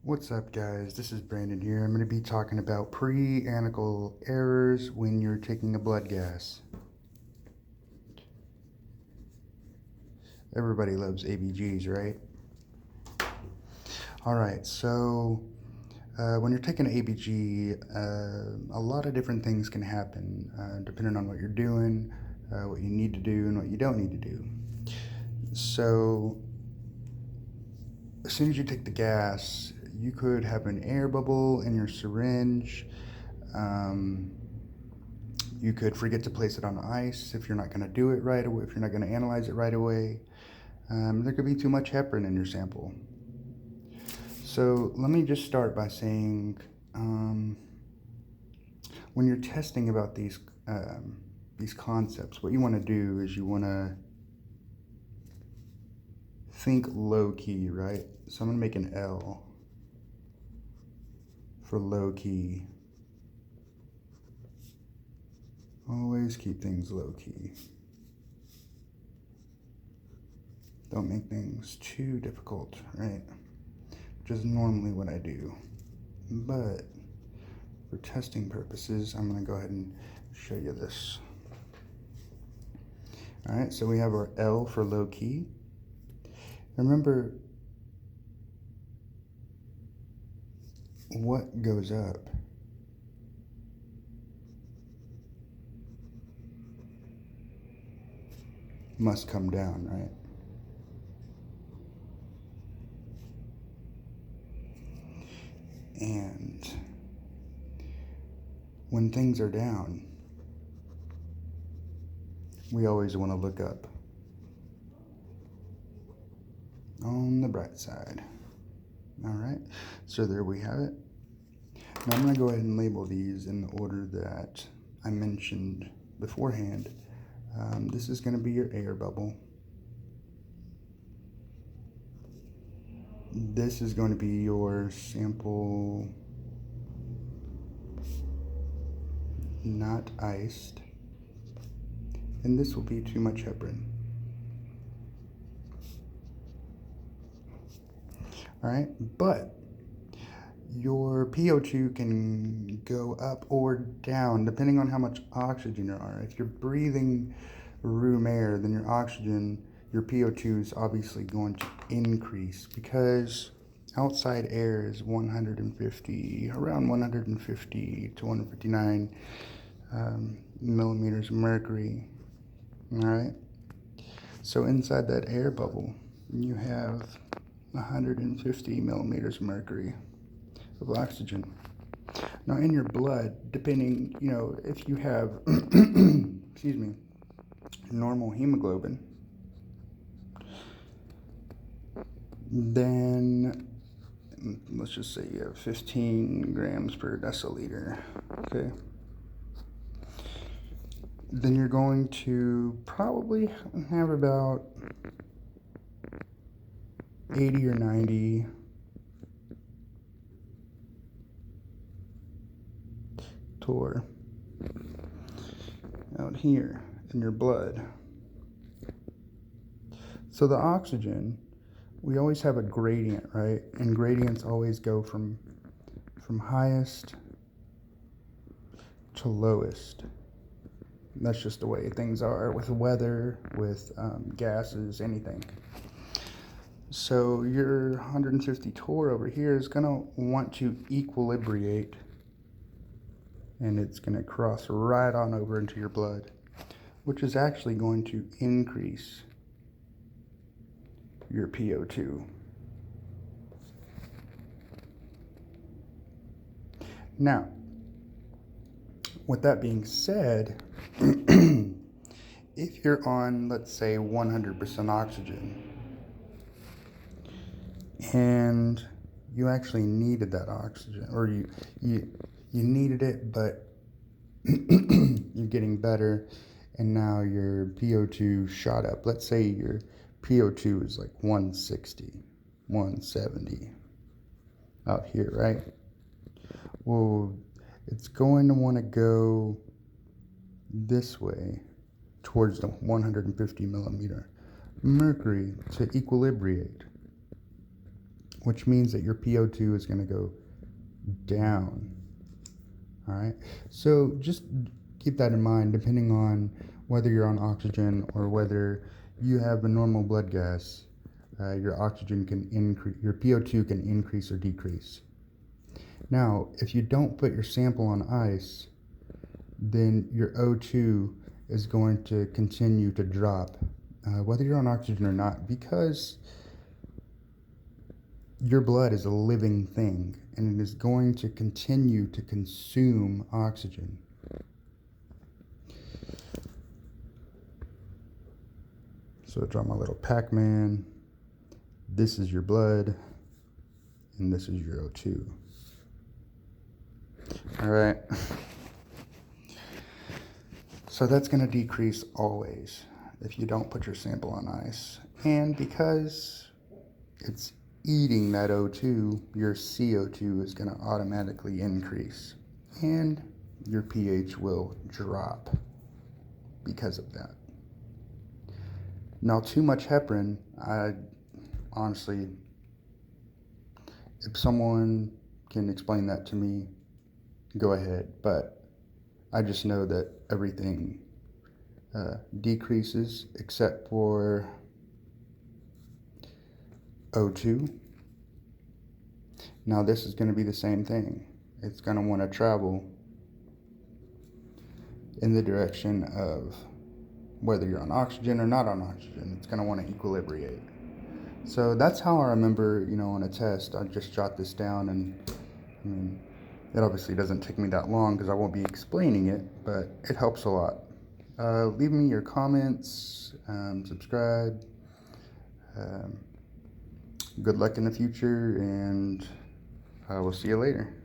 What's up, guys? This is Brandon here. I'm going to be talking about pre-analytical errors when you're taking a blood gas. Everybody loves ABGs, right? Alright, so when you're taking an ABG, a lot of different things can happen depending on what you're doing, what you need to do, and what you don't need to do. So as soon as you take the gas, you could have an air bubble in your syringe. You could forget to place it on ice if you're not going to do it right away, if you're not going to analyze it right away. There could be too much heparin in your sample. So let me just start by saying, when you're testing about these concepts, what you want to do is you want to think low key, right? So I'm going to make an L for low key. Always keep things low key. Don't make things too difficult, right? Which is normally what I do. But for testing purposes, I'm going to go ahead and show you this. All right, so we have our L for low key. Remember, what goes up must come down, right? And when things are down, we always want to look up on the bright side. All right, so there we have it. Now I'm going to go ahead and label these in the order that I mentioned beforehand. This is going to be your air bubble. This is going to be your sample not iced. And this will be too much heparin. All right, but your PO2 can go up or down depending on how much oxygen there are. If you're breathing room air, then your oxygen, your PO2 is obviously going to increase because outside air is 150, around 150 to 159 millimeters of mercury. All right, so inside that air bubble, you have 150 millimeters of mercury of oxygen. Now in your blood, depending, if you have, excuse me, normal hemoglobin, then let's just say you have 15 grams per deciliter, okay? Then you're going to probably have about 80 or 90 torr out here in your blood. So the oxygen, we always have a gradient, right? And gradients always go from highest to lowest. That's just the way things are with weather, with gases, anything. So your 150 torr over here is going to want to equilibrate, and it's going to cross right on over into your blood, which is actually going to increase your PO2. Now, with that being said, if you're on, let's say, 100% oxygen, and you actually needed that oxygen, or you needed it, but you're getting better, and now your PO2 shot up. Let's say your PO2 is like 160, 170 out here, right? Well, it's going to want to go this way towards the 150 millimeter mercury to equilibrate. which means that your PO2 is going to go down. All right, so just keep that in mind, depending on whether you're on oxygen or whether you have a normal blood gas. Your oxygen can increase, your PO2 can increase or decrease. Now, if you don't put your sample on ice, then your O2 is going to continue to drop, whether you're on oxygen or not, because your blood is a living thing and it is going to continue to consume oxygen. So draw my little Pac-Man. This is your blood and this is your O2. All right. So that's going to decrease always if you don't put your sample on ice. And because it's eating that O2, your CO2 is going to automatically increase. And your pH will drop because of that. Now, too much heparin, I honestly, if someone can explain that to me, go ahead. But I just know that everything decreases except for O2. Now this is going to be the same thing. It's going to want to travel in the direction of whether you're on oxygen or not on oxygen. It's going to want to equilibrate. So that's how I remember, on a test, I just jot this down, and it obviously doesn't take me that long because I won't be explaining it, but it helps a lot. Leave me your comments, subscribe. Good luck in the future, and we'll see you later.